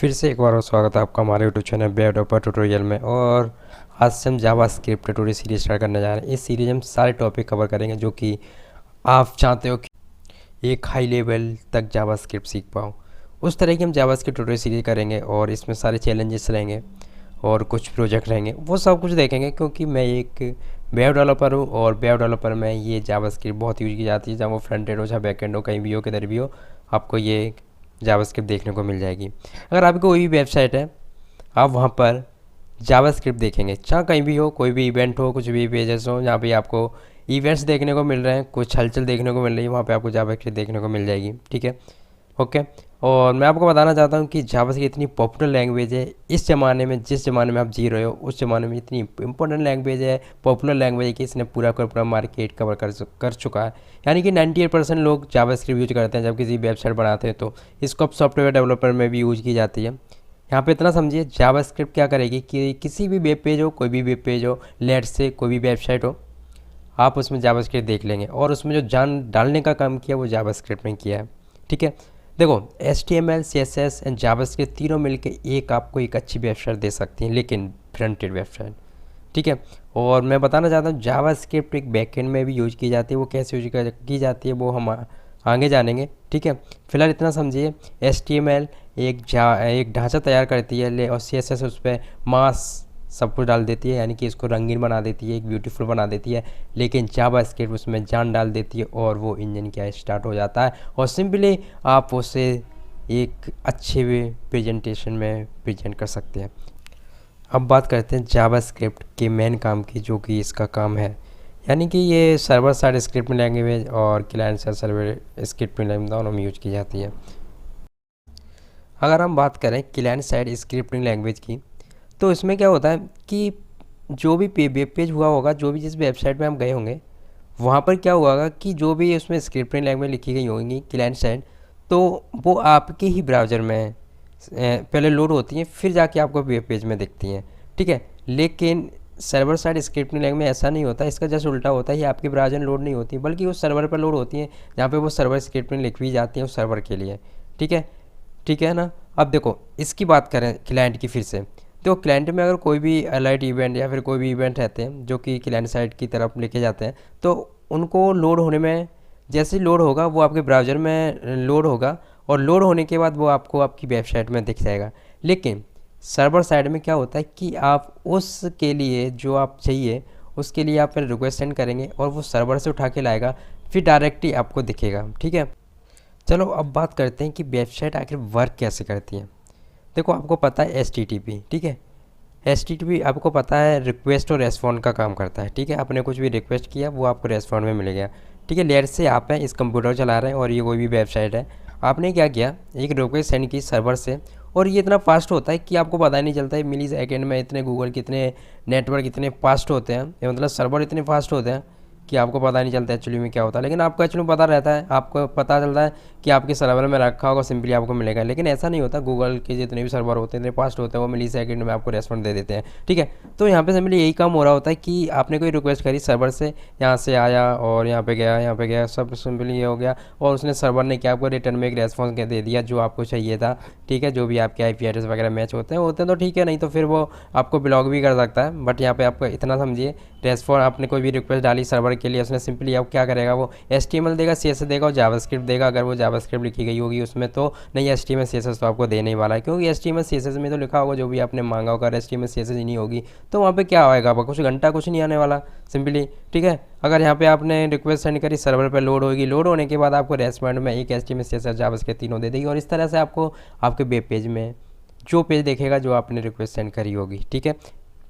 फिर से एक बार और स्वागत है आपका हमारे YouTube channel web developer tutorial में। और आज से हम जावास्क्रिप्ट ट्यूटोरियल सीरीज स्टार्ट करने जा रहे हैं। इस सीरीज में हम सारे टॉपिक कवर करेंगे जो कि आप चाहते हो कि एक हाई लेवल तक जावास्क्रिप्ट सीख पाओ। उस तरह की हम जावास्क्रिप्ट ट्यूटोरियल सीरीज करेंगे और इसमें सारे चैलेंजेस रहेंगे और कुछ प्रोजेक्ट रहेंगे, वो सब कुछ देखेंगे। क्योंकि मैं एक वेब डेवलपर हूँ और वेब डेवलपर में ये जावास्क्रिप्ट बहुत यूज की जाती है, चाहे वो फ्रंट एंड हो चाहे बैक एंड हो, कहीं भी हो किधर भी हो आपको ये जावास्क्रिप्ट देखने को मिल जाएगी। अगर आपकी कोई भी वेबसाइट है आप वहाँ पर जावास्क्रिप्ट देखेंगे, चाहे कहीं भी हो, कोई भी इवेंट हो, कुछ भी पेजेस हो जहाँ पे आपको इवेंट्स देखने को मिल रहे हैं, कुछ हलचल देखने को मिल रही है, वहाँ पे आपको जावास्क्रिप्ट देखने को मिल जाएगी। ठीक है, ओके। और मैं आपको बताना चाहता हूँ कि जावास्क्रिप्ट इतनी पॉपुलर लैंग्वेज है इस ज़माने में, जिस ज़माने में आप जी रहे हो उस ज़माने में इतनी इंपॉर्टेंट लैंग्वेज है, पॉपुलर लैंग्वेज है कि इसने पूरा मार्केट कवर कर चुका है। यानी कि 98% लोग जावास्क्रिप्ट यूज करते हैं जब किसी वेबसाइट बनाते हैं, तो इसको अब सॉफ्टवेयर डेवलपर में भी यूज की जाती है। यहाँ पे इतना समझिए, जावास्क्रिप्ट क्या करेगी कि किसी भी वेब पेज हो, कोई भी वेब पेज हो, लेट से कोई भी वेबसाइट हो, आप उसमें जावास्क्रिप्ट देख लेंगे और उसमें जो जान डालने का काम किया वो जावास्क्रिप्ट में किया है। ठीक है, देखो HTML, CSS एंड जावास्क्रिप्ट तीनों मिलके एक आपको एक अच्छी वेबसाइट दे सकती हैं, लेकिन फ्रंट एंड वेबसाइट। ठीक है, और मैं बताना चाहता हूँ जावास्क्रिप्ट एक बैकएंड में भी यूज की जाती है। वो कैसे यूज की जाती है वो हम आगे जानेंगे। ठीक है, फिलहाल इतना समझिए, HTML एक ढांचा तैयार करती है और CSS उस पर मास सब कुछ डाल देती है, यानी कि इसको रंगीन बना देती है, एक ब्यूटीफुल बना देती है। लेकिन जावास्क्रिप्ट उसमें जान डाल देती है और वो इंजन क्या स्टार्ट हो जाता है और सिंपली आप उसे एक अच्छे वे प्रेजेंटेशन में प्रेजेंट कर सकते हैं। अब बात करते हैं जावास्क्रिप्ट के मेन काम की, जो कि इसका काम है, यानी कि ये सर्वर साइड स्क्रिप्टिंग लैंग्वेज और client side server scripting language दोनों में यूज की जाती है। अगर हम बात करें क्लाइंट साइड स्क्रिप्टिंग लैंग्वेज की, तो इसमें क्या होता है कि जो भी वेब पेज हुआ होगा, जो भी जिस वेबसाइट में हम गए होंगे, वहाँ पर क्या हुआ कि जो भी उसमें स्क्रिप्टिंग लैंग्वेज लिखी गई होंगी क्लाइंट साइड, तो वो आपके ही ब्राउज़र में पहले लोड होती हैं, फिर जाके आपको वेब पेज में दिखती हैं। ठीक है, लेकिन सर्वर साइड स्क्रिप्टिंग लैंग्वेज में ऐसा नहीं होता, इसका जस्ट उल्टा होता है। ये आपके ब्राउज़र में लोड नहीं होती बल्कि वो सर्वर पर लोड होती हैं, जहाँ पे वो सर्वर स्क्रिप्टिंग लिखी जाती है उस सर्वर के लिए। ठीक है, ठीक है ना। अब देखो इसकी बात करें क्लाइंट की फिर से, तो क्लाइंट में अगर कोई भी अलर्ट इवेंट या फिर कोई भी इवेंट रहते हैं जो कि क्लाइंट साइड की तरफ लेके जाते हैं, तो उनको लोड होने में, जैसे ही लोड होगा वो आपके ब्राउज़र में लोड होगा और लोड होने के बाद वो आपको आपकी वेबसाइट में दिख जाएगा। लेकिन सर्वर साइड में क्या होता है कि आप उसके लिए जो आप चाहिए उसके लिए आप पहले रिक्वेस्ट सेंड करेंगे और वो सर्वर से उठा के लाएगा, फिर डायरेक्टली आपको दिखेगा। ठीक है, चलो अब बात करते हैं कि वेबसाइट आखिर वर्क कैसे करती है। देखो आपको पता है HTTP, ठीक है, HTTP आपको पता है रिक्वेस्ट और रेस्पॉन्ड का काम करता है। ठीक है, आपने कुछ भी रिक्वेस्ट किया वो आपको रेस्पॉन्ड में मिल गया। ठीक है, लेयर से आप हैं इस कंप्यूटर चला रहे हैं और ये कोई भी वेबसाइट है, आपने क्या किया, एक रिक्वेस्ट सेंड की सर्वर से, और ये इतना फास्ट होता है कि आपको पता ही नहीं चलता है। मिली सेकेंड में इतने गूगल कितने नेटवर्क इतने फास्ट होते हैं, मतलब सर्वर इतने फास्ट होते हैं कि आपको पता नहीं चलता एक्चुअली में क्या होता है। लेकिन आपको एक्चुअली पता रहता है, आपको पता चलता है कि आपके सर्वर में रखा होगा, सिंपली आपको मिलेगा। लेकिन ऐसा नहीं होता, गूगल के जितने भी सर्वर होते हैं इतने फास्ट होते हैं, वो मिली सेकंड में आपको रेस्पॉन्ड दे देते हैं। ठीक है, तो यहाँ पे सिंपली यही काम हो रहा होता है कि आपने कोई रिक्वेस्ट करी सर्वर से, यहाँ से आया और यहाँ पे गया, यहाँ पे गया, सब सिंपली ये हो गया और उसने सर्वर ने क्या आपको रिटर्न में एक रेस्पॉन्स दे दिया जो आपको चाहिए था। ठीक है, जो भी आपके IP एड्रेस वगैरह मैच होते हैं तो ठीक है, नहीं तो फिर वो आपको ब्लॉक भी कर सकता है। बट यहाँ पे आपको इतना समझिए, रेस्पॉन्स आपने कोई भी रिक्वेस्ट डाली सर्वर के लिए, उसने सिंपली अब क्या करेगा, वो HTML देगा, CSS देगा और जावास्क्रिप्ट देगा। अगर वो जावास्क्रिप्ट लिखी गई होगी उसमें तो नहीं, HTML CSS तो आपको देने ही वाला है, क्योंकि HTML CSS में तो लिखा होगा जो भी आपने मांगा होगा। HTML CSS ही नहीं होगी तो वहाँ पे क्या आएगा, कुछ घंटा कुछ नहीं आने वाला सिंपली। ठीक है, अगर यहाँ पे आपने रिक्वेस्ट सेंड करी, सर्वर पर लोड होगी, लोड होने के बाद आपको रेस्पॉन्ड में एक HTML CSS जावास्क्रिप्ट तीनों दे देगी और इस तरह से आपको आपके वेब पेज में जो पेज देखेगा जो आपने रिक्वेस्ट सेंड करी होगी। ठीक है,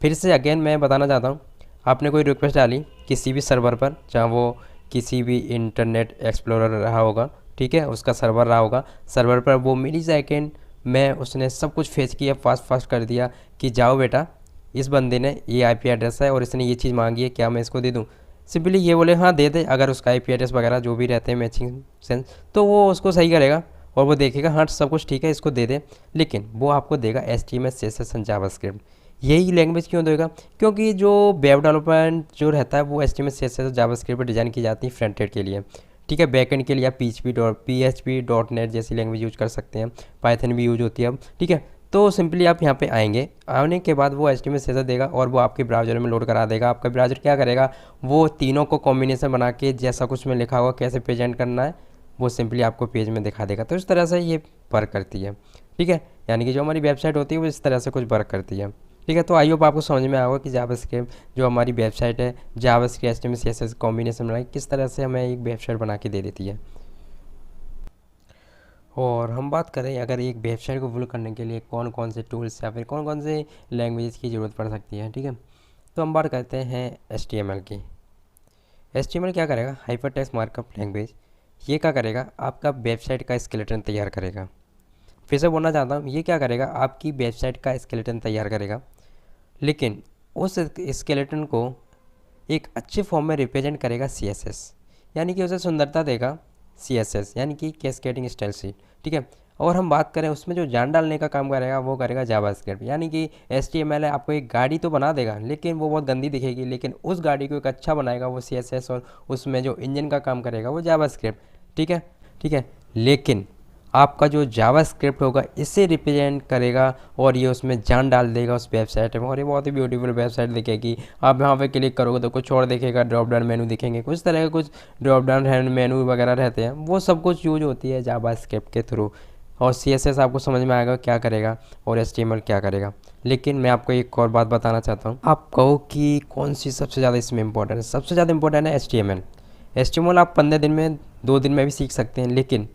फिर से अगेन मैं बताना चाहता हूँ, आपने कोई रिक्वेस्ट डाली किसी भी सर्वर पर, चाहे वो किसी भी इंटरनेट एक्सप्लोरर रहा होगा, ठीक है, उसका सर्वर रहा होगा, सर्वर पर वो मिली सेकेंड में उसने सब कुछ फेच किया, फास्ट कर दिया कि जाओ बेटा, इस बंदे ने ये IP एड्रेस है और इसने ये चीज़ मांगी है, क्या मैं इसको दे दूँ। सिंपली ये बोले हाँ दे दे, अगर उसका IP एड्रेस वगैरह जो भी रहते हैं मैचिंग सेंस, तो वो उसको सही करेगा और वो देखेगा हाँ सब कुछ ठीक है, इसको दे दे। लेकिन वो आपको देगा HTML CSS एंड जावास्क्रिप्ट। यही लैंग्वेज क्यों देगा, क्योंकि जो वेब डेवलपमेंट जो रहता है वो HTML CSS जावास्क्रिप्ट पर डिज़ाइन की जाती है फ्रंट एंड के लिए। ठीक है, बैकएंड के लिए आप PHP.NET जैसी लैंग्वेज यूज कर सकते हैं, पाइथन भी यूज होती है अब। ठीक है, तो सिंपली आप यहाँ पे आएंगे, आने के बाद वो HTML CSS देगा और वो आपके ब्राउज़र में लोड करा देगा। आपका ब्राउज़र क्या करेगा, वो तीनों को कॉम्बिनेशन बना के जैसा कुछ में लिखा हुआ कैसे प्रेजेंट करना है वो सिंपली आपको पेज में दिखा देगा। तो इस तरह से ये वर्क करती है, ठीक है। यानी कि जो हमारी वेबसाइट होती है वो इस तरह से कुछ वर्क करती है, ठीक है। तो आई होप आपको समझ में आया होगा कि जावास्क्रिप्ट जो हमारी वेबसाइट है, जावास्क्रिप्ट HTML CSS कॉम्बिनेशन बना के किस तरह से हमें एक वेबसाइट बना के दे देती है। और हम बात करें अगर एक वेबसाइट को बिल्ड करने के लिए कौन कौन से टूल्स या फिर कौन कौन से लैंग्वेज की ज़रूरत पड़ सकती है, ठीक है। तो हम बात करते हैं HTML की। HTML क्या करेगा, हाइपर टेक्स्ट मार्कअप लैंग्वेज। ये क्या करेगा, आपका वेबसाइट का स्केलेटन तैयार करेगा। फिर से बोलना चाहता हूँ, ये क्या करेगा, आपकी वेबसाइट का स्केलेटन तैयार करेगा, लेकिन उस स्केलेटन को एक अच्छे फॉर्म में रिप्रेजेंट करेगा CSS, यानी कि उसे सुंदरता देगा CSS, यानी कि कैस्केडिंग स्टाइल शीट, ठीक है। और हम बात करें उसमें जो जान डालने का काम करेगा वो करेगा जावास्क्रिप्ट, यानी कि HTML है आपको एक गाड़ी तो बना देगा लेकिन वो बहुत गंदी दिखेगी, लेकिन उस गाड़ी को एक अच्छा बनाएगा वो CSS, और उसमें जो इंजन का काम करेगा वो जावास्क्रिप्ट, ठीक है, ठीक है। लेकिन आपका जो जावास्क्रिप्ट होगा इसे रिप्रेजेंट करेगा और ये उसमें जान डाल देगा उस वेबसाइट में, और ये बहुत ही ब्यूटीफुल वेबसाइट दिखेगी। आप यहाँ पे क्लिक करोगे तो कुछ और दिखेगा, ड्रॉप डाउन मेनू दिखेंगे, कुछ तरह के कुछ ड्रॉप डाउन मेनू वगैरह रहते हैं, वो सब कुछ यूज होती है जावास्क्रिप्ट के थ्रू। और CSS आपको समझ में आएगा क्या करेगा और HTML क्या करेगा। लेकिन मैं आपको एक और बात बताना चाहता हूँ, आप कहो कि कौन सी सबसे ज़्यादा इसमें इंपॉर्टेंट है, सबसे ज़्यादा इंपॉर्टेंट है HTML आप 15 दिन में 2 दिन में भी सीख सकते हैं, लेकिन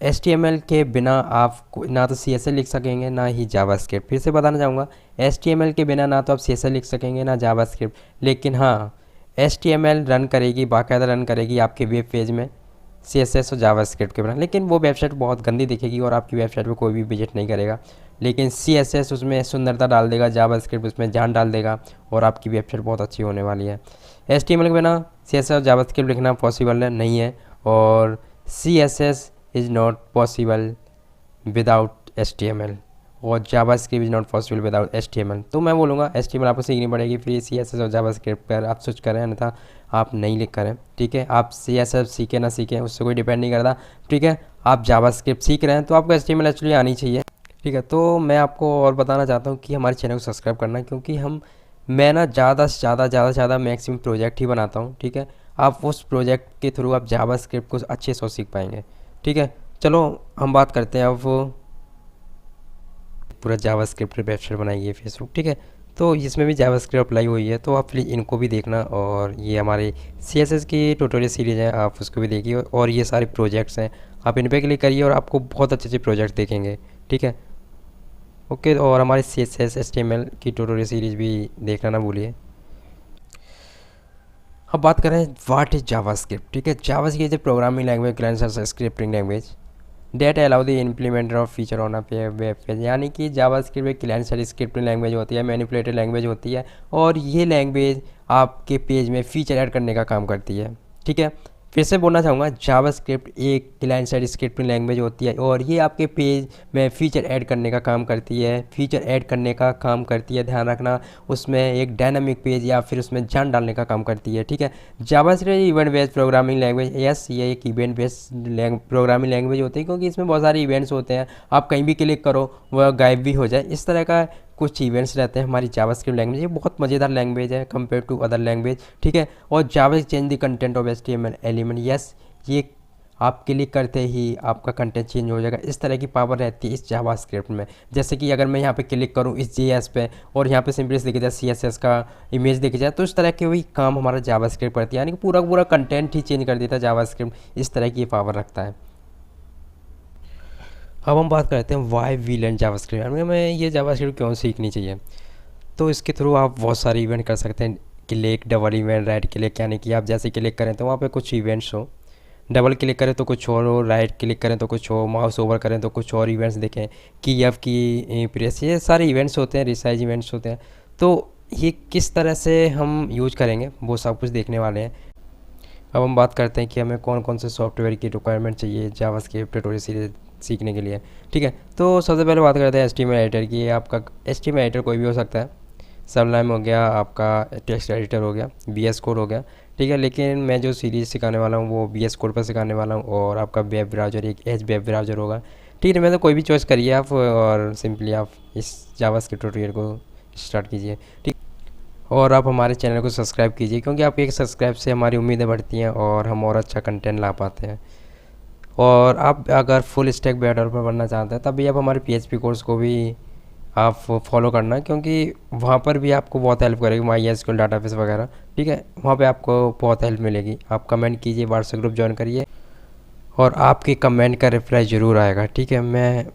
HTML के बिना आप ना तो CSS लिख सकेंगे ना ही जावास्क्रिप्ट। फिर से बताना चाहूँगा, HTML के बिना ना तो आप CSS लिख सकेंगे ना जावास्क्रिप्ट, लेकिन हाँ HTML रन करेगी, बाकायदा रन करेगी आपके वेब पेज में CSS और जावास्क्रिप्ट के बिना, लेकिन वो वेबसाइट बहुत गंदी दिखेगी और आपकी वेबसाइट पे कोई भी विजिट नहीं करेगा। लेकिन CSS उसमें सुंदरता डाल देगा, जावास्क्रिप्ट उसमें जान डाल देगा और आपकी वेबसाइट बहुत अच्छी होने वाली है। HTML के बिना CSS और जावास्क्रिप्ट लिखना पॉसिबल नहीं है, और CSS is not possible without HTML, और JavaScript is not possible without HTML। तो मैं बोलूँगा HTML आपको सीखनी पड़ेगी, फिर CSS और जावास्क्रिप्ट पर आप स्विच करें, अन्यथा आप नहीं लिख करें, ठीक है। आप CSS सीखें ना सीखें उससे कोई डिपेंड नहीं करता, ठीक है। आप जावास्क्रिप्ट सीख रहे हैं तो आपको HTML एक्चुअली आनी चाहिए, ठीक है। तो मैं आपको और बताना चाहता हूँ कि हमारे चैनल को सब्सक्राइब करना, क्योंकि मैं ना ज़्यादा से ज़्यादा मैक्सिमम प्रोजेक्ट ही बनाता हूँ, ठीक है। आप उस प्रोजेक्ट के थ्रू आप जावास्क्रिप्ट को अच्छे से सीख पाएंगे, ठीक है। चलो हम बात करते हैं अब पूरा जावास्क्रिप्ट वेबसाइट बनाई है फेसबुक, ठीक है। तो इसमें भी जावास्क्रिप्ट अप्लाई हुई है, तो आप प्लीज़ इनको भी देखना, और ये हमारे CSS की ट्यूटोरियल सीरीज़ है आप उसको भी देखिए, और ये सारे प्रोजेक्ट्स हैं आप इन पर क्लिक करिए और आपको बहुत अच्छे अच्छे प्रोजेक्ट देखेंगे, ठीक है, ओके। और हमारे CSS HTML की ट्यूटोरियल सीरीज़ भी देखना ना भूलिए। अब बात करें व्हाट इज जावास्क्रिप्ट, ठीक है। JavaScript is programming language client scripting language that allow the implementer of feature on a web page, यानी कि जावास्क्रिप्ट एक क्लाइंट साइड स्क्रिप्टिंग लैंग्वेज होती है, मैनिपुलेटेड लैंग्वेज होती है, और ये लैंग्वेज आपके पेज में फीचर ऐड करने का काम करती है, ठीक है। फिर से बोलना चाहूँगा, जावास्क्रिप्ट एक क्लाइंट साइड स्क्रिप्टिंग लैंग्वेज होती है और ये आपके पेज में फ़ीचर ऐड करने का काम करती है, ध्यान रखना, उसमें एक डायनामिक पेज या फिर उसमें जान डालने का काम करती है, ठीक है। JavaScript event based programming language, yes ये एक इवेंट बेस्ड प्रोग्रामिंग लैंग्वेज होती है, क्योंकि इसमें बहुत सारे इवेंट्स होते हैं, आप कहीं भी क्लिक करो वह गायब भी हो जाए, इस तरह का कुछ इवेंट्स रहते हैं हमारी जावास्क्रिप्ट लैंग्वेज। ये बहुत मज़ेदार लैंग्वेज है कंपेयर टू अदर लैंग्वेज, ठीक है। और Java change the content of HTML element, yes ये आप क्लिक करते ही आपका कंटेंट चेंज हो जाएगा, इस तरह की पावर रहती है इस जावास्क्रिप्ट में। जैसे कि अगर मैं यहाँ पे क्लिक करूँ इस JS पे और यहाँ पे सिंपली दिख जाए CSS का इमेज दिख जाए, तो इस तरह के वही काम हमारा जावास्क्रिप्ट करती है, यानी कि पूरा कंटेंट ही चेंज कर देता है जावास्क्रिप्ट, इस तरह की ये पावर रखता है। अब हम बात करते हैं वाई वी लर्न जावास्क्रिप्ट, हमें ये जावास्क्रिप्ट क्यों सीखनी चाहिए। तो इसके थ्रू आप बहुत सारे इवेंट कर सकते हैं, click, double event, right click, यानी कि आप जैसे क्लिक करें तो वहाँ पे कुछ इवेंट्स हो, डबल क्लिक करें तो कुछ और हो, राइट क्लिक करें तो कुछ हो, माउस ओवर करें तो कुछ और इवेंट्स देखें, की एफ की प्रेस, ये सारे इवेंट्स होते हैं, रिसाइज इवेंट्स होते हैं। तो ये किस तरह से हम यूज करेंगे वो सब कुछ देखने वाले हैं। अब हम बात करते हैं कि हमें कौन कौन से सॉफ्टवेयर की रिक्वायरमेंट चाहिए जावास्क्रिप्ट ट्यूटोरियल सीरीज सीखने के लिए, ठीक है। तो सबसे पहले बात करते हैं HTML एडिटर की। आपका HTML एडिटर कोई भी हो सकता है, सबलाइम हो गया, आपका टेक्स्ट एडिटर हो गया, VS कोड हो गया, ठीक है। लेकिन मैं जो सीरीज़ सिखाने वाला हूँ वो VS कोड पर सिखाने वाला हूँ, और आपका वेब ब्राउज़र एक एज वेब ब्राउज़र होगा, ठीक है, मैं तो कोई भी चॉइस करिए आप और सिंपली आप इस जावास्क्रिप्ट ट्यूटोरियल को स्टार्ट कीजिए। ठीक, और आप हमारे चैनल को सब्सक्राइब कीजिए, क्योंकि आप एक सब्सक्राइब से हमारी उम्मीदें बढ़ती हैं और हम और अच्छा कंटेंट ला पाते हैं। और आप अगर फुल स्टैक वेब डेवलपर बनना चाहते हैं तब भी आप हमारे PHP कोर्स को भी आप फॉलो करना, क्योंकि वहाँ पर भी आपको बहुत हेल्प करेगी, MySQL डाटाबेस वगैरह। ठीक है, वहाँ पे आपको बहुत हेल्प मिलेगी। आप कमेंट कीजिए, व्हाट्सएप ग्रुप ज्वाइन करिए और आपके कमेंट का रिप्लाई ज़रूर आएगा। ठीक है, मैं